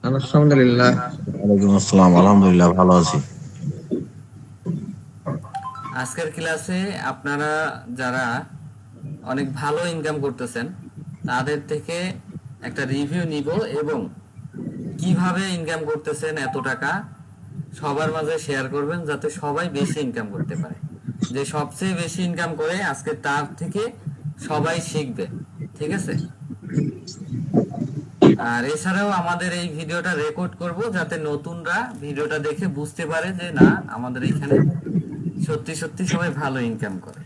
আলহামদুলিল্লাহ। ওয়ালাইকুম আসসালাম, আলহামদুলিল্লাহ ভালো আছি। আজকের ক্লাসে আপনারা যারা অনেক ভালো ইনকাম করতেছেন তাদের থেকে একটা রিভিউ নিব এবং কিভাবে ইনকাম করতেছেন এত টাকা সবার মাঝে শেয়ার করবেন যাতে সবাই বেশি ইনকাম করতে পারে। যে সবচেয়ে বেশি ইনকাম করে আজকে তার থেকে সবাই শিখবে। ঠিক আছে? আর এছাড়াও আমাদের এই ভিডিওটা রেকর্ড করব যাতে নতুনরা ভিডিওটা দেখে বুঝতে পারে যে না, আমাদের এখানে সত্যি সত্যি সবাই ভালো ইনকাম করে।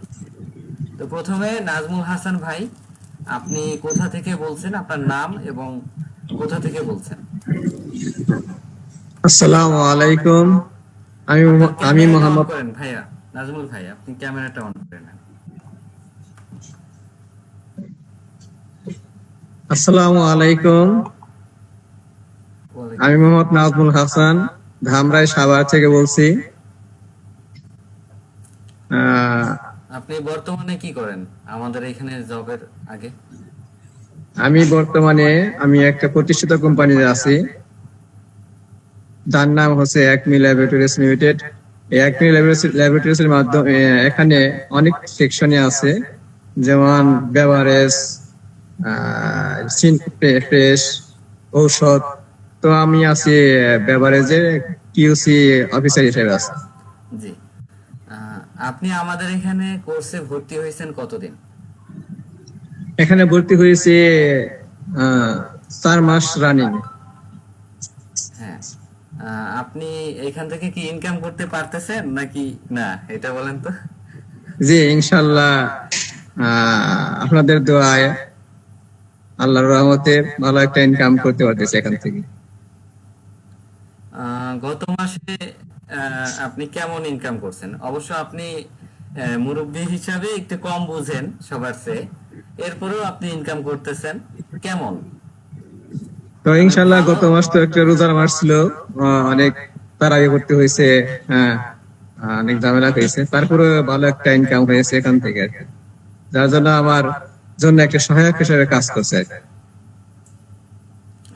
তো প্রথমে নাজমুল হাসান ভাই, আপনি কোথা থেকে বলছেন, আপনার নাম এবং কোথা থেকে বলছেন? আসসালামু আলাইকুম। আপনার আমি ক্যামেরাটা অন মোহাম্মদ। করেন ভাইয়া। নাজমুল ভাই, আপনি ক্যামেরাটা অন করেন। আসসালামু আলাইকুম। আমি মোহাম্মদ নাজমুল হাসান, ধামরাই সাভার থেকে বলছি। আহ, আপনি বর্তমানে কি করেন আমাদের এখানে জবের আগে? আমি বর্তমানে একটা প্রতিষ্ঠিত কোম্পানিতে আছি, যার নাম হচ্ছে একমি ল্যাবরেটরিজ লিমিটেড। এই একমি ল্যাবরেটরিজ এর মাধ্যমে এখানে অনেক সেকশনে আছে, যেমন বেভারেজ, ফ্রেশ, ঔষধ। তো আমি আছি বেভারেজের কিউসি অফিসার হিসেবে আছি। জি। আহ, আপনি আমাদের এখানে কোর্সে ভর্তি হয়েছেন কতদিন? এখানে ভর্তি হয়েছে 4 মাস রানিং। হ্যাঁ। আপনি এখান থেকে কি ইনকাম করতে পারতেছেন নাকি না, এটা বলেন তো। জি, ইনশাল্লাহ। আপনাদের দোয়ায়, আল্লাহর রহমতে ভালো একটা ইনকাম করতে পারতেছি এখান থেকে। গত মাসে আপনি কেমন ইনকাম করছেন? অবশ্য আপনি মুরব্বী হিসাবে একটু কম বুঝেন সবার চেয়ে, এরপরেও আপনি ইনকাম করতেছেন কেমন? তো অনেক ইনশাল্লাহ ভালো? গত মাস তো একটা রোজার মাস ছিল, অনেক তাড়াতাড়ি করতে হয়েছে। হ্যাঁ, অনেক ঝামেলা হয়েছে, তারপরে ভালো একটা ইনকাম হয়েছে এখান থেকে আর কি। যার জন্য আমার জন্য একটা সহায়ক হিসেবে কাজ করছে আর কি।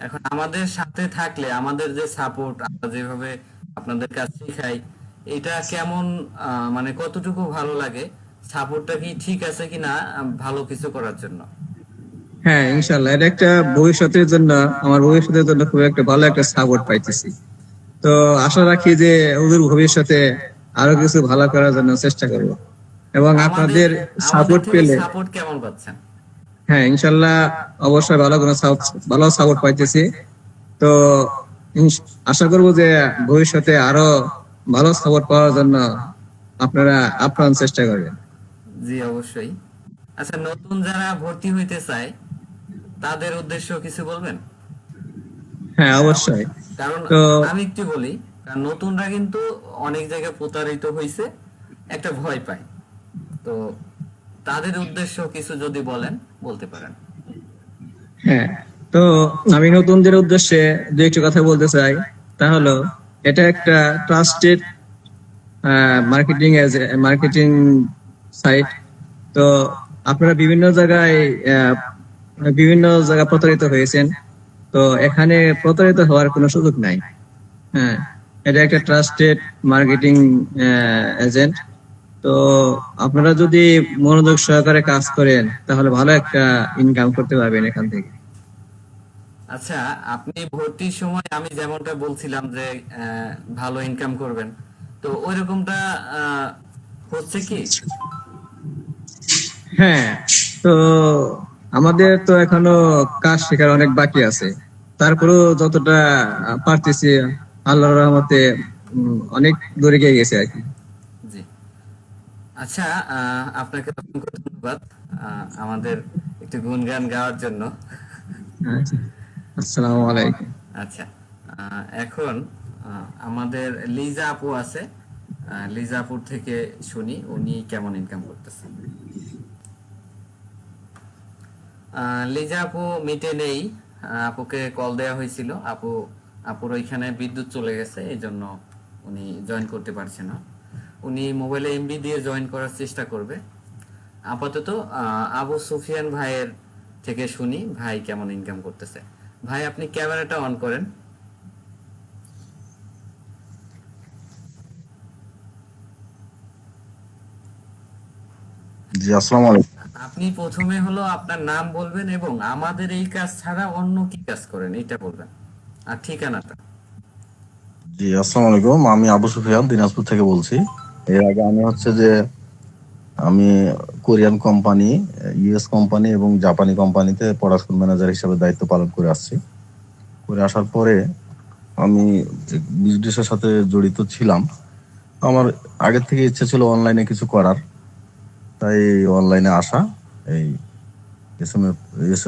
এখন আমাদের সাথে থাকলে আমাদের যে সাপোর্ট, আমরা যেভাবে আপনাদের কাছে শেখাই, এটা কেমন, মানে কতটুকু ভালো লাগে? সাপোর্টটা কি ঠিক আছে কিনা ভালো কিছু করার জন্য? হ্যাঁ, ইনশাল্লাহ এটা একটা ভবিষ্যতের জন্য, আমার ভবিষ্যতের জন্য খুব একটা ভালো একটা সাপোর্ট পাইতেছি। তো আশা রাখি যে ওদের ভবিষ্যতে আরো কিছু ভালো করার জন্য চেষ্টা করব, এবং আমাদের আপনাদের আমাদের সাপোর্ট থেকে পেলে। সাপোর্ট কেমন পাচ্ছেন? হ্যাঁ, ইনশাল্লাহ অবশ্যই ভালো সাপোর্ট পাইতেছি। তো আশা করব যে ভবিষ্যতে আরো ভালো সাপোর্ট পাওয়ার জন্য আপনারা আপ্রাণ চেষ্টা করবেন। জি অবশ্যই। আচ্ছা, নতুন যারা ভর্তি হইতে চায় তাদের উদ্দেশ্য কিছু বলবেন? হ্যাঁ, অবশ্যই। কারণ তো আমি একটু বলি, কারণ নতুনরা কিন্তু অনেক জায়গায় প্রতারিত হয়েছে, একটা ভয় পায়। তো তাদের উদ্দেশ্য কিছু যদি বলেন, বলতে পারেন। হ্যাঁ, তো আমি নতুনদের উদ্দেশ্যে দু একটু কথা বলতে চাই। তা হলো, এটা একটা ট্রাস্টেড মার্কেটিং সাইট। তো আপনারা বিভিন্ন জায়গায় প্রতারিত হয়েছেন। তো এখানে প্রতারিত হওয়ার কোনো সুযোগ নাই। হ্যাঁ, এটা একটা ট্রাস্টেড মার্কেটিং এজেন্ট। তো আপনারা যদি মনোযোগ সহকারে কাজ করেন তাহলে ভালো একটা ইনকাম করতে পারবেন এখান থেকে। আচ্ছা, আপনি ভর্তির সময় আমি যেমনটা বলছিলাম যে ভালো ইনকাম করবেন, তো ওই রকমটা হচ্ছে কি? হ্যাঁ, তো আমাদের তো এখনো কাজ শেখার অনেক বাকি আছে। তারপরেও যতটা পারতেছি, আল্লাহর রহমতে অনেক দূরে গিয়ে গেছে আর কি। জি। আচ্ছা, আপনাকে অসংখ্য ধন্যবাদ আমাদের একটু গুণগান গাওয়ার জন্য। আচ্ছা, আসসালামু আলাইকুম। আচ্ছা, এখন আমাদের লিজা আপু আছে, লিজা আপুর থেকে শুনি উনি কেমন ইনকাম করতেছেন। লিজা আপু মিটে নেই। আপুকে কল দেওয়া হয়েছিল, আপুর ওইখানে বিদ্যুৎ চলে গেছে, এই জন্য উনি জয়েন করতে পারছে না। উনি মোবাইলে এমবি দিয়ে জয়েন করার চেষ্টা করবে। আপাতত আবু সুফিয়ান ভাইয়ের থেকে শুনি ভাই কেমন ইনকাম করতেছে। ভাই, আপনি ক্যামেরাটা অন করেন। জি, আসসালামু আলাইকুম। আপনি প্রথমে হলো আপনার নাম বলবেন এবং আমাদের এই কাজ ছাড়া অন্য কি কাজ করেন এটা বলবেন, আর ঠিকানাটা। জি, আসসালামু আলাইকুম। আমি আবু সুফিয়ান দিনাজপুর থেকে বলছি। এর আগে আমি কোরিয়ান কোম্পানি, ইউএস কোম্পানি এবং জাপানি কোম্পানিতে প্রোডাকশন ম্যানেজার হিসেবে দায়িত্ব পালন করে আসছি। করে আসার পরে আমি বিজনেসের সাথে জড়িত ছিলাম। আমার আগের থেকে ইচ্ছে ছিল অনলাইনে কিছু করার, তাই অনলাইনে আসা। এই এস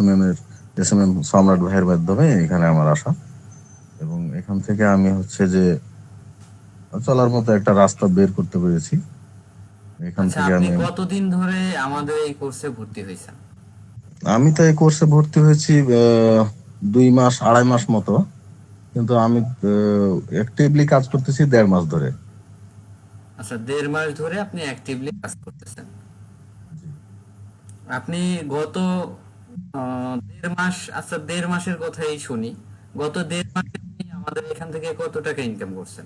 এম এম সম্রাট ভাইয়ের মাধ্যমে এখানে আমার আসা, এবং এখান থেকে আমি যে চলার মতো একটা রাস্তা বের করতে পেরেছি। এখান আচ্ছা, থেকে আপনি আমি কতদিন ধরে আমাদের এই কোর্সে ভর্তি হয়েছেন? আমি তো এই কোর্সে ভর্তি হয়েছি 2 মাস 2.5 মাস মতো, কিন্তু আমি অ্যাক্টিভলি কাজ করতেছি 1.5 মাস ধরে। আচ্ছা, 1.5 মাস ধরে আপনি অ্যাক্টিভলি কাজ করতেছেন। আপনি গত 1.5 মাস, আচ্ছা 1.5 মাসের কথাই শুনি। গত 1.5 মাসে আপনি আমাদের এখান থেকে কত টাকা ইনকাম করছেন?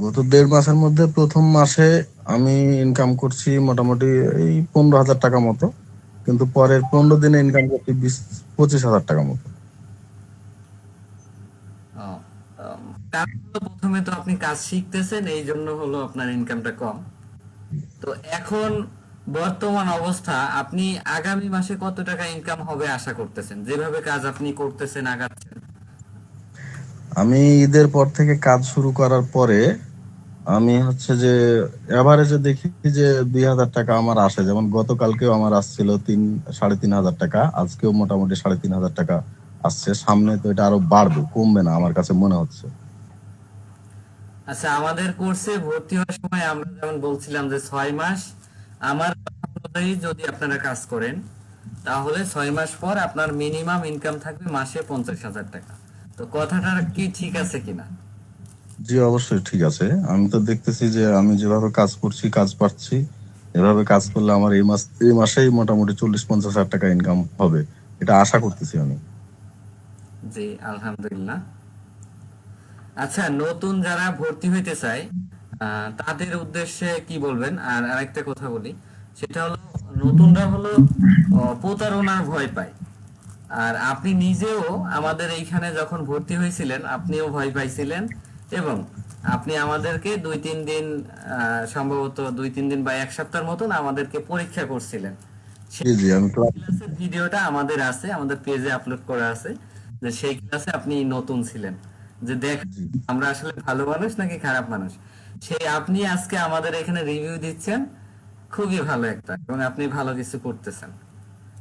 গত 1.5 মাসের মধ্যে প্রথম মাসে আমি ইনকাম করছি মোটামুটি এই 15,000 টাকা মতো, কিন্তু পরের 15 দিনে ইনকাম করছি 25,000 টাকা মতো। ও, কারণ হলো প্রথমে তো আপনি কাজ শিখতেছেন, এই জন্য হলো আপনার ইনকামটা কম। তো এখন বর্তমান অবস্থা, আপনি আগামী মাসে কত টাকা ইনকাম হবে আশা করতেছেন, যেভাবে কাজ আপনি করতেছেন আগাচ্ছেন? আমি ঈদের পর থেকে কাজ শুরু করার পরে আমি এভারেজে দেখি যে 2,000 টাকা আমার আসে। যেমন গতকালকেও আমার আসছিল 3,500 টাকা, আজকেও মোটামুটি 3,500 টাকা আসছে। সামনে তো এটা আরো বাড়বে, কমবে না আমার কাছে মনে হচ্ছে। আচ্ছা, আমাদের কোর্সে ভর্তি হওয়ার সময় আমরা যেমন বলছিলাম যে 6 মাস, আমার কথা অনুযায়ী যদি আপনারা কাজ করেন তাহলে 6 মাস পর আপনার মিনিমাম ইনকাম থাকবে মাসে 50,000 টাকা। তো কথাটা কি ঠিক আছে কিনা? জি, অবশ্যই ঠিক আছে। আমি তো দেখতেছি যে আমি যেভাবে কাজ করছি, কাজ পাচ্ছি। এভাবে কাজ করলে আমার এই মাসেই মোটামুটি 40-50 হাজার টাকা ইনকাম হবে, এটা আশা করতেছি আমি। জি, আলহামদুলিল্লাহ। আচ্ছা, নতুন যারা ভর্তি হইতে চায় তাদের উদ্দেশ্যে কি বলবেন? আর আরেকটা কথা বলি, সেটা হলো নতুনরা হলো প্রতারণার ভয় পায়। আর আপনি নিজেও আমাদের এইখানে যখন ভর্তি হয়েছিলেন আপনিও ভয় পাইছিলেন, এবং আপনি আমাদেরকে 2-3 দিন, সম্ভবত 2-3 দিন বা 1 সপ্তাহের মতন আমাদেরকে পরীক্ষা করছিলেন। জি, জি, আমি ক্লাস। ক্লাসের ভিডিওটা আমাদের আছে, আমাদের পেজে আপলোড করা আছে, যে সেই ক্লাসে আপনি নতুন ছিলেন, যে দেখ জি, আমরা আসলে ভালো মানুষ নাকি খারাপ মানুষ। সেই আপনি আজকে আমাদের এখানে রিভিউ দিচ্ছেন, খুবই ভালো একটা, এবং আপনি ভালো কিছু করতেছেন।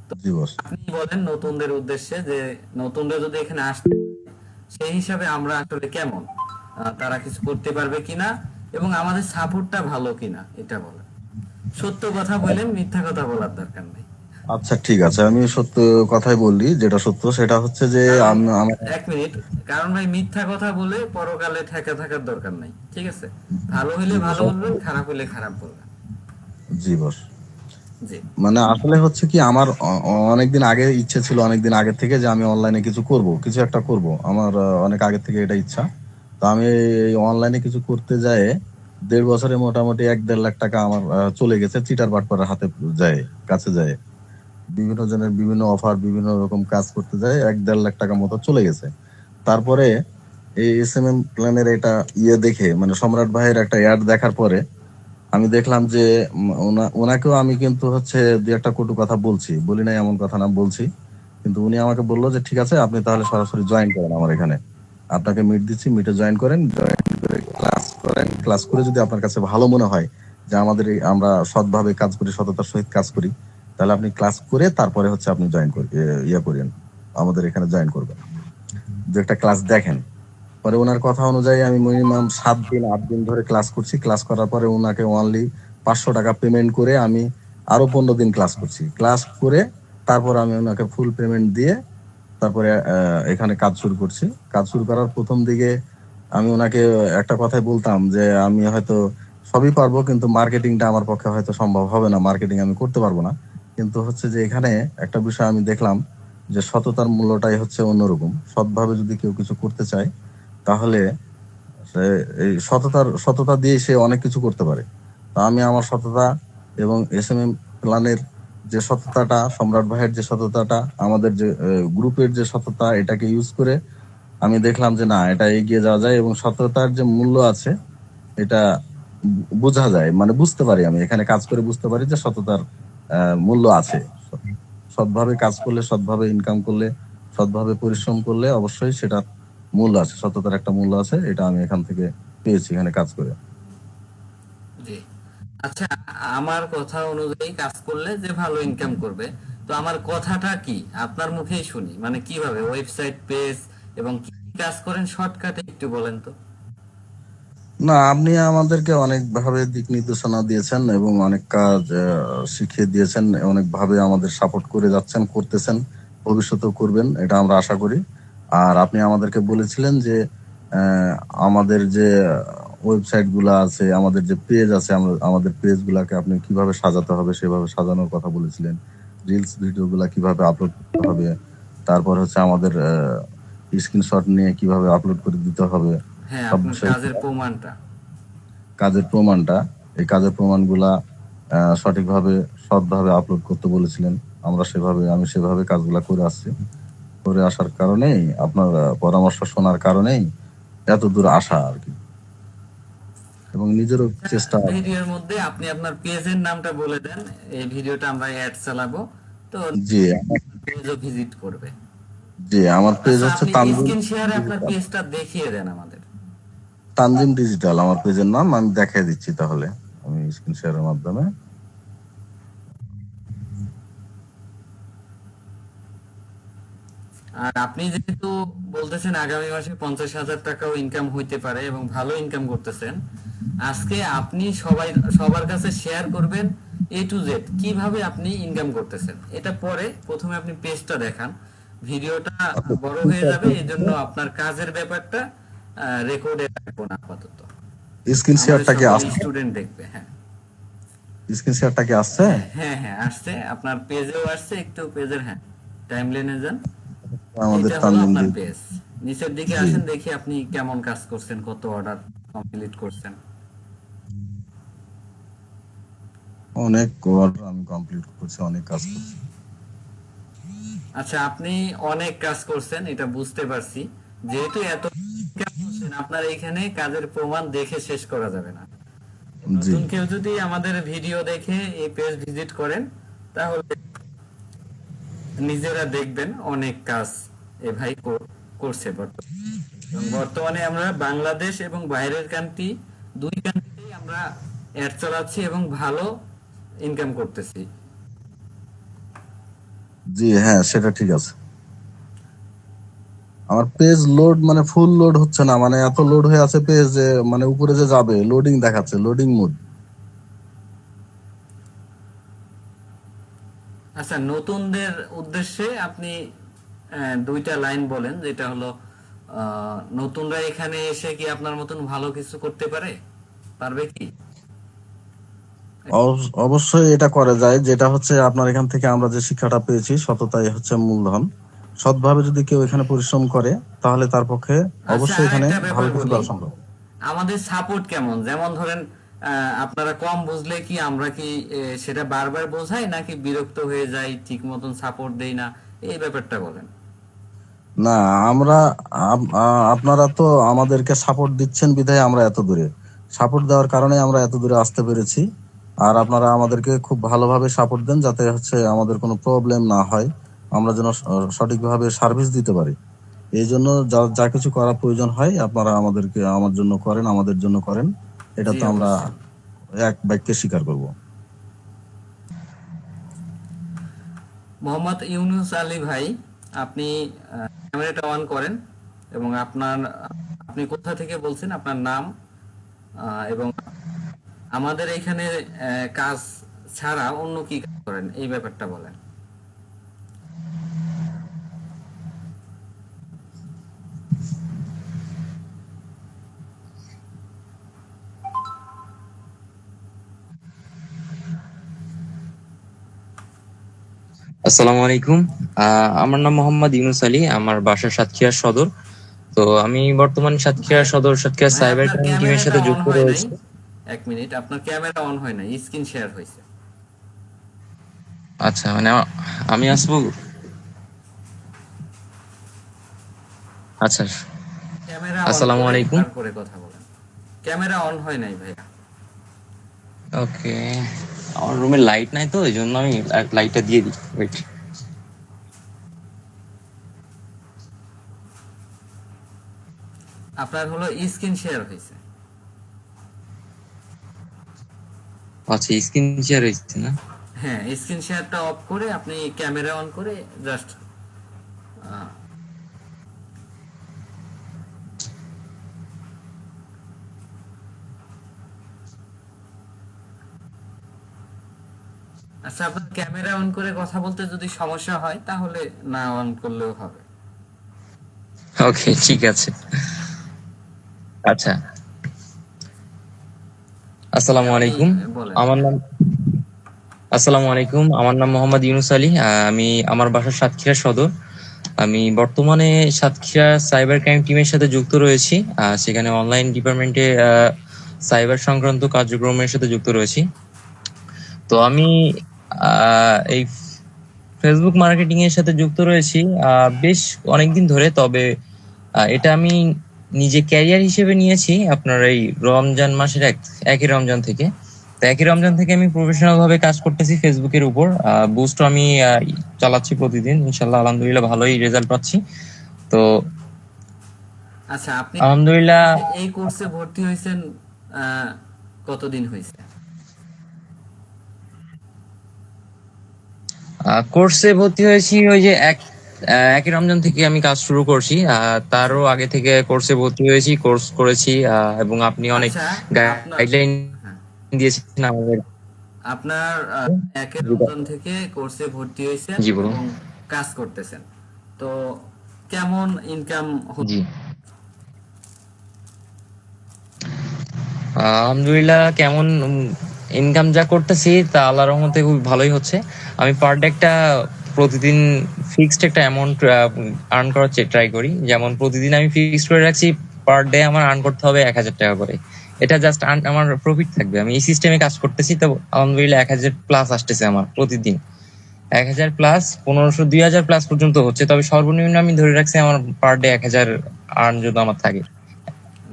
তো জি বস। আপনি বলেন নতুনদের উদ্দেশ্যে যে নতুনরা যদি এখানে আসতে, সেই হিসাবে আমরা আসলে কেমন, তারা কিছু করতে পারবে কিনা, এবং আমাদের সাপোর্টটা ভালো কিনা এটা বলেন। সত্য কথা বলেন, মিথ্যা কথা বলার দরকার নেই। আচ্ছা, ঠিক আছে, আমি সত্য কথাই বললি। যেটা সত্য সেটা হচ্ছে যে কারণ, আমার। 1 মিনিট, কারণ ভাই মিথ্যা কথা বলে পরকালে ঠেকা থাকার দরকার নাই, ঠিক আছে? ভালো হইলে জি ভালো বস। বলবেন, খারাপ হইলে খারাপ বলবেন। জি বস। জি। মানে আসলে হচ্ছে কি, আমার অনেকদিন আগে ইচ্ছে ছিল, অনেকদিন আগে থেকে, যে আমি অনলাইনে কিছু করব, কিছু একটা করব। আমার অনেক আগে থেকে এটা ইচ্ছা। তো আমি এই অনলাইনে কিছু করতে যায় 1.5 বছরে মোটামুটি 1-1.5 লাখ টাকা আমার চলে গেছে চিটার বাটপারের হাতে যায়, কাছে যায়। বিভিন্ন জনের বিভিন্ন অফার, বিভিন্ন রকম কাজ করতে যায়, 1-1.5 লাখ টাকা মতো চলে গেছে। তারপরে এই এস এম প্ল্যানের এটা দেখে, মানে সম্রাট ভাইয়ের একটা অ্যাড দেখার পরে আমি দেখলাম যে ওনাকেও আমি কিন্তু 2-একটা কটু কথা বলি নাই এমন কথা না, বলছি। কিন্তু উনি আমাকে বললো যে ঠিক আছে, আপনি তাহলে সরাসরি জয়েন করেন আমার এখানে। আপনাকে মিট দিচ্ছি, মিটে জয়েন করেন, জয়েন করে ক্লাস করেন। ক্লাস করে যদি আপনার কাছে ভালো মনে হয় যে আমরা সৎভাবে কাজ করি, সততার সহিত কাজ করি, তাহলে আপনি ক্লাস করে তারপরে আপনি জয়েন করেন, করেন, আমাদের এখানে জয়েন করবেন। যে একটা ক্লাস দেখেন। পরে ওনার কথা অনুযায়ী আমি মিনিমাম 7 দিন 8 দিন ধরে ক্লাস করছি। ক্লাস করার পরে ওনাকে অনলি 500 টাকা পেমেন্ট করে আমি আরো 15 দিন ক্লাস করছি। ক্লাস করে তারপর আমি ওনাকে ফুল পেমেন্ট দিয়ে তারপরে এখানে কাজ শুরু করছি। কাজ শুরু করার প্রথম দিকে আমি ওনাকে একটা কথাই বলতাম যে আমি হয়তো সবই পারবো, কিন্তু মার্কেটিংটা আমার পক্ষে হয়তো সম্ভব হবে না, মার্কেটিং আমি করতে পারবো না। কিন্তু যে এখানে একটা বিষয় আমি দেখলাম, যে সততার মূল্যটাই অন্যরকম। সৎভাবে যদি কেউ কিছু করতে চায়, তাহলে সে এই সততা দিয়ে সে অনেক কিছু করতে পারে। তো আমি আমার সততা এবং SMM প্ল্যানের যে সততাটা, সম্রাট ভাইয়ের যে সততাটা, আমাদের যে গ্রুপের যে সততা, এটাকে ইউজ করে আমি দেখলাম যে না, এটা এগিয়ে যাওয়া যায় এবং সততার যে মূল্য আছে এটা বোঝা যায়, মানে বুঝতে পারি, আমি এখানে কাজ করে বুঝতে পারি যে সততার মূল্য আছে। সৎভাবে কাজ করলে, সৎভাবে ইনকাম করলে, সৎভাবে পরিশ্রম করলে অবশ্যই সেটার মূল্য আছে, সততার একটা মূল্য আছে। এটা আমি এখান থেকে পেয়েছি এখানে কাজ করে। জি। আচ্ছা, আমার কথা অনুযায়ী কাজ করলে যে ভালো ইনকাম করবে, তো আমার কথাটা কি আপনার মুখেই শুনি, মানে কিভাবে ওয়েবসাইট, পেজ এবং কি কি কাজ করেন শর্টকাটে একটু বলেন তো। না, আপনি আমাদেরকে অনেক ভাবে দিক নির্দেশনা দিয়েছেন এবং অনেক কাজ শিখিয়ে দিয়েছেন, অনেক ভাবে আমাদের সাপোর্ট করে যাচ্ছেন, করতেছেন, ভবিষ্যতেও করবেন, এটা আমরা আশা করি। আর আপনি আমাদেরকে বলেছিলেন যে আহ, আমাদের যে ওয়েবসাইট গুলা আছে, আমাদের যে পেজ আছে, আমাদের পেজ গুলাকে আপনি কিভাবে সাজাতে হবে সেভাবে সাজানোর কথা বলেছিলেন। রিলস ভিডিও গুলা কিভাবে আপলোড করতে হবে, তারপর হচ্ছে আমাদের স্ক্রিনশট নিয়ে কিভাবে আপলোড করে দিতে হবে, হ্যাঁ, সব আপনার বিষয়, কাজের প্রমাণটা। কাজের প্রমাণটা, এই কাজের প্রমাণগুলা সঠিকভাবে, সৎভাবে আপলোড করতে বলেছিলেন। আমি সেভাবে কাজগুলা করে আসছি। করে আসার কারণেই, আপনার পরামর্শ শোনার কারণেই এত দূর আসা আর কি, এবং নিজেরও চেষ্টা। ভিডিওর মধ্যে আপনি আপনার পেজের নামটা বলে দেন, এই ভিডিওটা আমরা অ্যাড চালাবো, তো জি, পেজও ভিজিট করবে। জি, আমার পেজ আচ্ছা, হচ্ছে আপনি তানজিম স্ক্রিন শেয়ারে আপনার ডিজিটাল। পেজটা দেখিয়ে দেন আমাদের। তানজিম ডিজিটাল আমার পেজের নাম, আমি দেখাই দিচ্ছি তাহলে আমি স্ক্রিন শেয়ারের মাধ্যমে। আর আপনি যেহেতু বলতেছেন আগামী মাসে 50,000 টাকাও ইনকাম হইতে পারে এবং ভালো ইনকাম করতেছেন, আজকে আপনি সবার কাছে শেয়ার করবেন A to Z কিভাবে আপনি ইনকাম করতেছেন। এটা পরে, প্রথমে আপনি পেজটা দেখান। ভিডিওটা বড় হয়ে যাবে, এই জন্য আপনার কাজের ব্যাপারটা রেকর্ডে রাখবো না আপাতত, স্ক্রিন আমাদের শেয়ারটা কি সকল আসছে? স্টুডেন্ট দেখবে। হ্যাঁ, স্ক্রিন শেয়ারটা কি আসছে? হ্যাঁ, হ্যাঁ, আসছে, আপনার পেজেও আসছে, একটু পেজের, হ্যাঁ, টাইমলাইনে যান। আমাদের এটা হলো তানজিম আপনার ডিজিটাল। পেজ। নিচের দিকে জি, আসেন, দেখি আপনি কেমন কাজ করছেন, কত অর্ডার কমপ্লিট করছেন। অনেক অর্ডার আমি কমপ্লিট করছি, অনেক কাজ করছি। আচ্ছা, আপনি অনেক কাজ করছেন, এটা বুঝতে পারছি। যেহেতু এত income করছেন, আপনার এখানে কাজের প্রমাণ দেখে শেষ করা যাবে না। জি, নতুন কেউ যদি আমাদের ভিডিও দেখে এই পেজ ভিজিট করেন, তাহলে নিজেরা দেখবেন অনেক কাজ এ ভাই করছে বর্তমানে। এবং বর্তমানে আমরা বাংলাদেশ এবং বাইরের কান্ট্রি, দুই কান্ট্রিতেই আমরা অ্যাড চালাচ্ছি এবং ভালো ইনকাম করতেছি। জি, হ্যাঁ, সেটা ঠিক আছে। আমার পেজ লোড, মানে ফুল লোড হচ্ছে না, মানে এত লোড হয়ে আছে পেজ যে মানে উপরে যে যাবে লোডিং দেখাচ্ছে, লোডিং মোড। আচ্ছা, নতুনদের উদ্দেশ্যে আপনি দুইটা লাইন বলেন, যেটা হলো নতুনরা এখানে এসে কি আপনার মতন ভালো কিছু করতে পারবে কি? অবশ্যই এটা করা যায়, যেটা হচ্ছে আপনার এখান থেকে আমরা যে শিক্ষাটা পেয়েছি, সততাই হচ্ছে মূলধন। সৎভাবে যদি কেউ এখানে পরিশ্রম করে তাহলে তার পক্ষে আচ্ছা, অবশ্যই আর এখানে একটা ভালো ব্যাপার কিছু বলি, করা সম্ভব। আমাদের সাপোর্ট কেমন? যেমন ধরেন, আপনারা কম বুঝলে কি আমরা কি সেটা বারবার বোঝাই, নাকি বিরক্ত হয়ে যাই, ঠিক মতন সাপোর্ট দেই না, এই ব্যাপারটা বলেন। না, আমরা আপনারা তো আমাদেরকে সাপোর্ট দিচ্ছেন বিধায় আমরা এত দূরে, সাপোর্ট দেওয়ার কারণে আমরা এত দূরে আসতে পেরেছি। আর আপনারা আমাদেরকে খুব ভালোভাবে সাপোর্ট দেন যাতে হচ্ছে আমাদের কোনো প্রবলেম না হয়, আমরা যেন সঠিকভাবে সার্ভিস দিতে পারি। এই জন্য যা যা কিছু করার প্রয়োজন হয় আপনারা আমার জন্য করেন, আমাদের জন্য করেন। এটা জি, তো আমরা অবশ্যই। এক বাক্যে স্বীকার করব। মোহাম্মদ ইউনুস আলী ভাই, আপনি ক্যামেরাটা অন করেন এবং আপনি কোথা থেকে বলছেন, আপনার নাম, এবং আমাদের এখানে কাজ ছাড়া অন্য কি কাজ করেন, এই ব্যাপারটা বলেন। আসসালামু আলাইকুম। আমার নাম মোহাম্মদ ইউনুস আলী, আমার বাসা সাতক্ষীরা সদর। তো আমি বর্তমানে সাতক্ষীরা ভাই, সদর, সাতক্ষীরা ভাই সাইবার আপনার ক্রাইম টিমের ক্যামেরাটা সাথে অন যুক্ত হয় নাই, রয়েছে। 1 মিনিট, আপনার ক্যামেরা অন হয় না, স্ক্রিন শেয়ার হয়েছে। আচ্ছা, মানে আমি আসবো। আচ্ছা, ক্যামেরা অন আসসালামু করে আলাইকুম। তারপরে কথা বলেন। ক্যামেরা অন হয় নাই ভাইয়া। ওকে, আমার রুমে লাইট নাই তো এই জন্য আমি লাইটটা দিয়ে দিই, ওয়েট। আপনার হলো স্ক্রিন শেয়ার হয়েছে। আচ্ছা, স্ক্রিন শেয়ার হয়েছে না? হ্যাঁ, স্ক্রিন শেয়ারটা অফ করে আপনি ক্যামেরা অন করে জাস্ট আচ্ছা, আপনার ক্যামেরা অন করে কথা বলতে যদি সমস্যা হয় তাহলে না অন করলেও হবে। ওকে, ঠিক আছে। আচ্ছা, আসসালামু আপনি আলাইকুম। বলেন। আমার নাম আসসালামু আলাইকুম, আমার নাম মোহাম্মদ ইউনুস আলী। আমি আমার বাসা সাতক্ষীরা সদর। আমি বর্তমানে সাতক্ষীরা সাইবার ক্রাইম টিমের সাথে যুক্ত রয়েছি। সেখানে অনলাইন ডিপার্টমেন্টে সাইবার সংক্রান্ত কার্যক্রমের সাথে যুক্ত রয়েছি। তো আমি এই ফেসবুক মার্কেটিং এর সাথে যুক্ত রয়েছি বেশ অনেকদিন ধরে। তবে এটা আমি নিজে ক্যারিয়ার হিসেবে নিয়েছি আপনার এই রমজান মাসের একই রমজান থেকে। তো একই রমজান থেকে আমি প্রফেশনাল ভাবে কাজ করতেছি ফেসবুকের উপর। বুস্ট আমি চালাচ্ছি প্রতিদিন, ইনশাল্লাহ আলহামদুলিল্লাহ ভালোই রেজাল্ট পাচ্ছি। তো আচ্ছা, আপনি আলহামদুলিল্লাহ এই কোর্সে ভর্তি হয়েছেন কতদিন হয়েছে? কোর্সে ভর্তি হয়েছি ওই যে একই রমজান থেকে আমি কাজ শুরু করছি। তারও আগে থেকে কোর্সে ভর্তি হয়েছি, কোর্স করেছি, এবং আপনি অনেক আচ্ছা, আপনার গাইডলাইন হ্যাঁ, দিয়েছেন আমাদের। আপনার একের রমজান থেকে কোর্সে ভর্তি হয়েছেন জি বলুন। এবং কাজ করতেছেন, তো কেমন ইনকাম? জি, আলহামদুলিল্লাহ কেমন ইনকাম যা করতেছি তা আল্লাহর রহমতে খুব ভালোই হচ্ছে। আমি পার ডে প্রতিদিন ফিক্সড একটা অ্যামাউন্ট আর্ন করার ট্রাই করি। যেমন প্রতিদিন আমি ফিক্সড করে রাখছি পার ডে আমার আর্ন করতে হবে 1,000 টাকা করে। এটা জাস্ট আমার প্রফিট থাকবে। আমি এই সিস্টেমে কাজ করতেছি, তো আলহামদুলিল্লাহ 1,000 প্লাস আসতেছে আমার প্রতিদিন। 1,000 প্লাস, 1,500, 2,000 প্লাস পর্যন্ত হচ্ছে। তবে সর্বনিম্ন আমি ধরে রাখছি আমার পার ডে 1,000 আর্ন যদি আমার থাকে,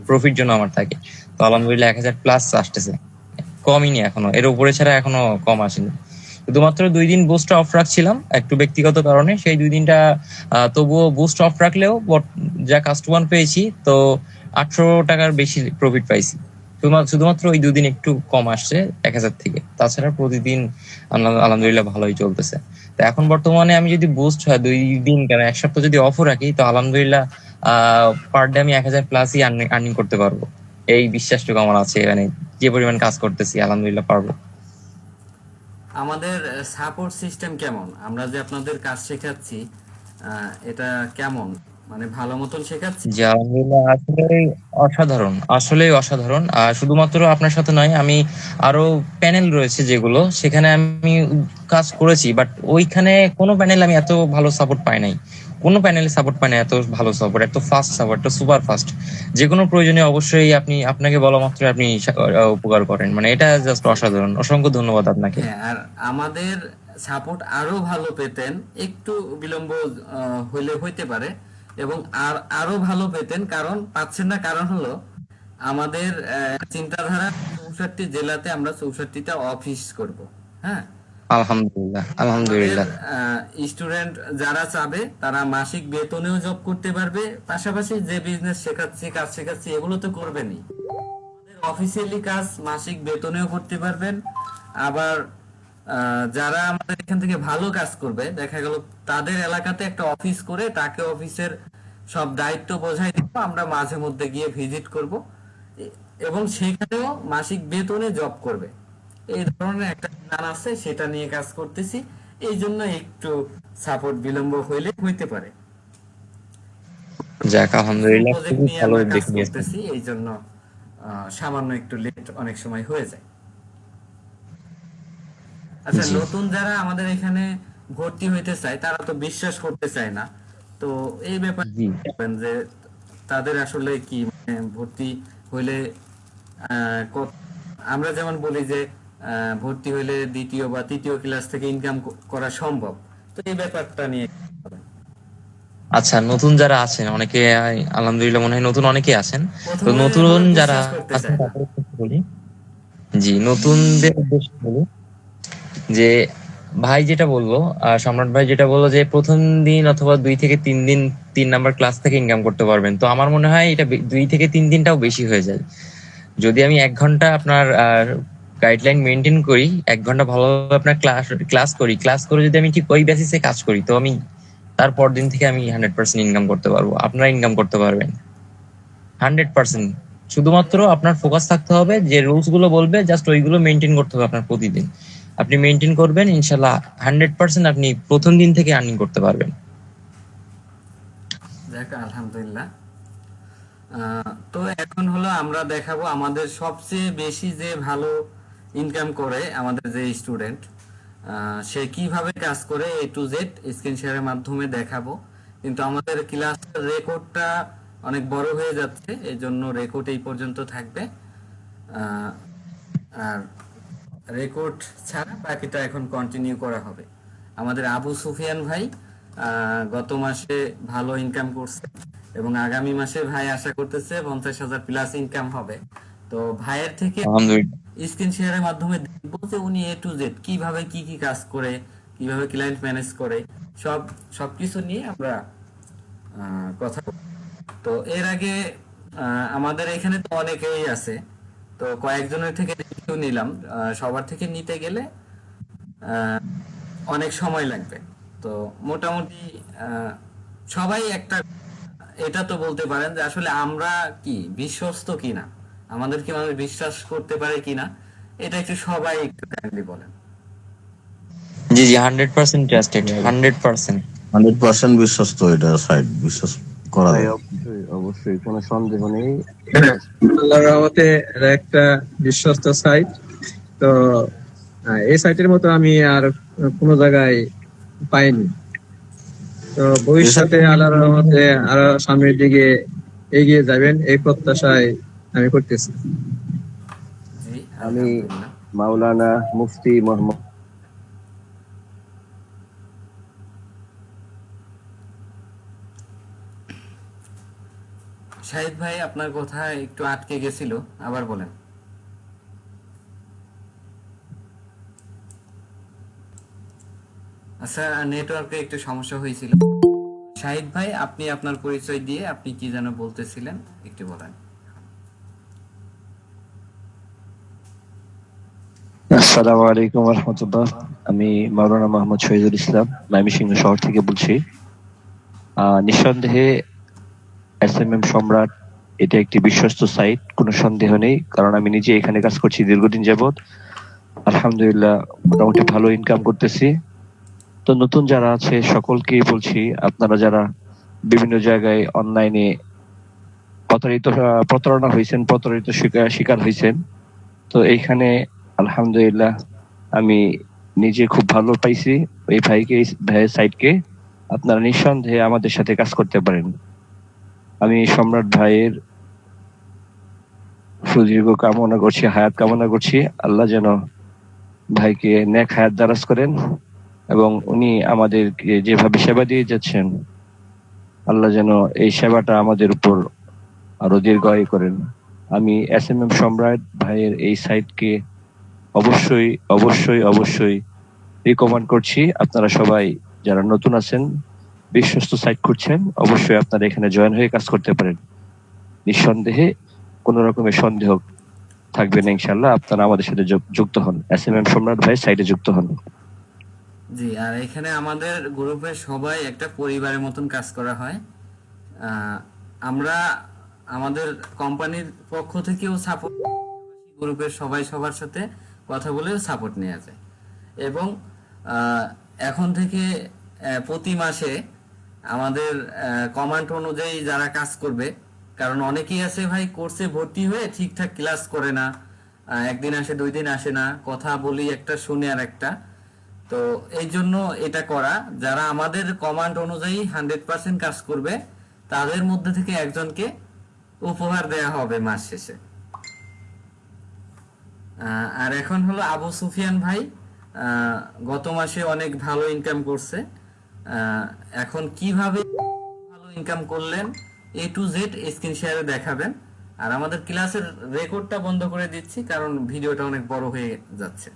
প্রফিট জন্য আমার থাকে। তো আলহামদুলিল্লাহ 1,000 প্লাস আসতেছে, কমই নি এখনো, এর উপরে ছাড়া এখনো কম আসেনি। শুধুমাত্র 2 দিন বুস্ট অফ রাখছিলাম একটু ব্যক্তিগত কারণে, সেই 2 দিনটা তবুও বুস্ট অফ রাখলেও যা কাস্টমার পেয়েছি, তো 800 টাকার বেশি প্রফিট পাইছি। শুধুমাত্র ওই 2 দিন একটু কম আসছে 1,000 থেকে, তাছাড়া প্রতিদিন আলহামদুলিল্লাহ ভালোই চলতেছে। তো এখন বর্তমানে আমি যদি বুস্ট হয় 2 দিন কেন 1 সপ্তাহ যদি অফও রাখি, তো আলহামদুলিল্লাহ পার ডে আমি 1,000 প্লাসই আর্নিং করতে পারবো। এই বিশ্বাসটুকু আমার আছে, মানে যে পরিমাণ কাজ করতেছি আলহামদুলিল্লাহ পারবো। আমাদের সাপোর্ট সিস্টেম কেমন? আমরা যে আপনাদের কাজ শেখাচ্ছি এটা কেমন, মানে ভালো মতন শেখাচ্ছি? জি আলহামদুলিল্লাহ, আসলেই অসাধারণ, আসলেই অসাধারণ। আর শুধুমাত্র আপনার সাথে নয়, আমি আরো প্যানেল রয়েছে যেগুলো, সেখানে আমি কাজ করেছি, বাট ওইখানে কোনো প্যানেল আমি এত ভালো সাপোর্ট পাই নাই। কোনো প্যানেলে সাপোর্ট পাই না এত ভালো সাপোর্ট, এত ফাস্ট সাপোর্ট, এত সুপার ফাস্ট। যে কোনো প্রয়োজনে অবশ্যই আপনাকে বলা মাত্র আপনি উপকার করেন, মানে এটা জাস্ট অসাধারণ। অসংখ্য ধন্যবাদ আপনাকে। হ্যাঁ, আর আমাদের সাপোর্ট আরো ভালো পেতেন, একটু বিলম্ব হইলে হইতে পারে, এবং আরো ভালো পেতেন, কারণ পাচ্ছেন না, কারণ হলো আমাদের চিন্তাধারা 64 জেলাতে আমরা 64টা অফিস করব। হ্যাঁ, আলহামদুলিল্লাহ, আমাদের আলহামদুলিল্লাহ। স্টুডেন্ট যারা চাবে তারা মাসিক বেতনেও জব করতে পারবে, পাশাপাশি যে বিজনেস শেখাচ্ছি, কাজ শেখাচ্ছি, এগুলো তো করবেনই। অফিসিয়ালি কাজ মাসিক বেতনেও করতে পারবেন। আবার যারা আমাদের এখান থেকে ভালো কাজ করবে, দেখা গেল তাদের এলাকাতে একটা অফিস করে তাকে অফিসের সব দায়িত্ব বোঝাই দিব, আমরা মাঝে মধ্যে গিয়ে ভিজিট করব, এবং সেখানেও মাসিক বেতনে জব করবে। এই ধরনের একটা প্ল্যান আছে, সেটা নিয়ে কাজ করতেছি। এই জন্য একটু সাপোর্ট বিলম্ব হইলে হইতে পারে। যাক, কিছু আলহামদুলিল্লাহ প্রজেক্ট খুবই নিয়ে ভালো আমরা কাজ উদ্যোগ নিয়েছেন। করতেছি, এই জন্য সামান্য একটু লেট অনেক সময় হয়ে যায়। আচ্ছা, জি নতুন যারা আমাদের এখানে ভর্তি হইতে চায় তারা তো বিশ্বাস করতে চায় না, তো এই ব্যাপারে জি। বলবেন যে তাদের আসলে কি, মানে ভর্তি হইলে আমরা যেমন বলি যে ভর্তি হলে দ্বিতীয় বা তৃতীয় ক্লাস থেকে ইনকাম করা সম্ভব, তো এই ব্যাপারটা নিয়ে আচ্ছা, নতুন যারা আছেন অনেকে, আলহামদুলিল্লাহ মনে হয় নতুন অনেকে আছেন। তো প্রথমে নতুন ওরা যারা বিশ্বাস করতে আছেন চায় না। তাদের উদ্দেশ্যে বলি, জি নতুনদের উদ্দেশ্যে বলি যে ভাই যেটা বললো, সম্রাট ভাই যেটা বললো যে প্রথম দিন অথবা 2 থেকে 3 দিন 3 নাম্বার ক্লাস থেকে ইনকাম করতে পারবেন, তো আমার মনে হয় এটা 2 থেকে 3 দিনটাও বেশি হয়ে যায়। যদি আমি 1 ঘন্টা আপনার গাইডলাইন মেনটেন করি, 1 ঘন্টা ভালোভাবে আপনার ক্লাস করি, ক্লাস করে যদি আমি ঠিক ওই বেসিসে কাজ করি, তো আমি তারপর দিন থেকে আমি 100% ইনকাম করতে পারবো, আপনারা ইনকাম করতে পারবেন 100%। শুধুমাত্র আপনার ফোকাস থাকতে হবে, যে রুলস গুলো বলবে জাস্ট ওইগুলো মেনটেন করতে হবে আপনার প্রতিদিন। আপনি মেনটেন করবেন, ইনশাল্লাহ 100% আপনি প্রথম দিন থেকে আর্নিং করতে পারবেন। যাক আলহামদুলিল্লাহ। তো এখন হলো আমরা দেখাবো আমাদের সবচেয়ে বেশি যে ভালো ইনকাম করে আমাদের যে স্টুডেন্ট, সে কিভাবে কাজ করে A to Z স্ক্রিন শেয়ারের মাধ্যমে দেখাবো। কিন্তু আমাদের ক্লাসের রেকর্ডটা অনেক বড় হয়ে যাচ্ছে, এই জন্য রেকর্ড এই পর্যন্ত থাকবে। আহ, আর রেকর্ড ছাড়া বাকিটা এখন কন্টিনিউ করা হবে। আমাদের আবু সুফিয়ান ভাই গত মাসে ভালো ইনকাম করছে এবং আগামী মাসে ভাই আশা করতেছে 50,000 প্লাস ইনকাম হবে। তো ভাইয়ের থেকে আলহামদুলিল্লাহ। স্ক্রিন শেয়ারের মাধ্যমে দেখবো যে উনি A to Z কিভাবে কি কি কাজ করে, কিভাবে ক্লায়েন্ট ম্যানেজ করে, সবকিছু নিয়ে আমরা কথা বলবো। তো এর আগে আমাদের এখানে তো অনেকেই আছে, তো কয়েকজনের থেকে রিভিউ নিলাম। সবার থেকে নিতে গেলে আহ, অনেক সময় লাগবে। তো মোটামুটি সবাই একটা এটা তো বলতে পারেন যে আসলে আমরা কি বিশ্বস্ত কিনা, আমাদের কি মানুষ বিশ্বাস করতে পারে কিনা, এটা একটু সবাই একটু কাইন্ডলি বলেন। জি জি, 100% ট্রাস্টেড, 100%। 100% বিশ্বস্ত, এটা সাইট বিশ্বাস করা ভাই যায়। অবশ্যই অবশ্যই কোনো সন্দেহ নেই। আল্লাহর রহমতে এটা একটা বিশ্বস্ত সাইট। তো এই সাইটের মতো আমি আর কোনো জায়গায় পাইনি। তো এই সাইট ভবিষ্যতে আল্লাহর রহমতে আরো সামনের দিকে এগিয়ে যাবেন এই প্রত্যাশায় আমি করতেছি। জি আমি আলহামদুলিল্লাহ। মাওলানা মুফতি মোহাম্মদ শাহিদ ভাই আপনার কথা একটু আটকে গেছিল, আবার বলেন। আচ্ছা, নেটওয়ার্কে একটু সমস্যা হয়েছিল। শাহিদ ভাই আপনি আপনার পরিচয় দিয়ে আপনি কি যেন বলতেছিলেন, একটু বলেন। আসসালামু আলাইকুম রহমতুল্লাহ। আমি মাওলানা মোহাম্মদ শহীদুল ইসলাম ময়মনসিংহ শহর থেকে বলছি। নিঃসন্দেহে SMM সম্রাট এটা একটি বিশ্বস্ত সাইট, কোনো সন্দেহ নেই, কারণ আমি নিজে এখানে কাজ করছি দীর্ঘদিন যাবত। আলহামদুলিল্লাহ মোটামুটি ভালো ইনকাম করতেছি। তো নতুন যারা আছে সকলকেই বলছি, আপনারা যারা বিভিন্ন জায়গায় অনলাইনে প্রতারণা হয়েছেন, প্রতারিত শিকার হয়েছেন, তো এইখানে আলহামদুলিল্লাহ আমি নিজে খুব ভালো পাইছি। এই ভাইয়ের সাইটকে আপনারা নিঃসন্দেহে আমাদের সাথে কাজ করতে পারেন। আমি সম্রাট ভাইয়ের সুদীর্ঘ কামনা করছি, হায়াত কামনা করছি। আল্লাহ যেন ভাইকে নেক হায়াত দারাজ করেন এবং উনি আমাদেরকে যেভাবে সেবা দিয়ে যাচ্ছেন, আল্লাহ যেন এই সেবাটা আমাদের উপর আরো দীর্ঘায়ু করেন। আমি SMM সম্রাট ভাইয়ের এই সাইটকে অবশ্যই অবশ্যই অবশ্যই রিকমেন্ড করছি। আপনারা সবাই যারা নতুন আছেন, বিশ্বস্ত সাইট করছেন, অবশ্যই আপনারা এখানে জয়েন হয়ে কাজ করতে পারেন। নিঃসন্দেহে কোনো রকমের সন্দেহ থাকবে না, ইনশাল্লাহ আপনারা আমাদের সাথে যুক্ত হন, SMM সম্রাট ভাই সাইটে যুক্ত হন। জি, আর এখানে আমাদের গ্রুপের সবাই একটা পরিবারের মতন কাজ করা হয়। আমরা আমাদের কোম্পানির পক্ষ থেকেও সাপোর্ট, গ্রুপের সবাই সবার সাথে কথা বলেও সাপোর্ট নেওয়া যায়। এবং এখন থেকে প্রতি মাসে আমাদের কমান্ড অনুযায়ী যারা কাজ করবে, কারণ অনেকেই আছে ভাই কোর্সে ভর্তি হয়ে ঠিকঠাক ক্লাস করে না, একদিন আসে 2 দিন আসে না, কথা বলি একটা শুনে আর একটা। তো এই জন্য এটা করা, যারা আমাদের কমান্ড অনুযায়ী 100% কাজ করবে তাদের মধ্যে থেকে একজনকে উপহার দেয়া হবে মাস শেষে। আর এখন হলো আবু সুফিয়ান ভাই, গত মাসে অনেক ভালো ইনকাম করছে। এখন কিভাবে ভালো ইনকাম করলেন A to Z স্ক্রিন শেয়ারে দেখাবেন। আর আমাদের ক্লাসের রেকর্ডটা বন্ধ করে দিচ্ছি, কারণ ভিডিওটা অনেক বড় হয়ে যাচ্ছে।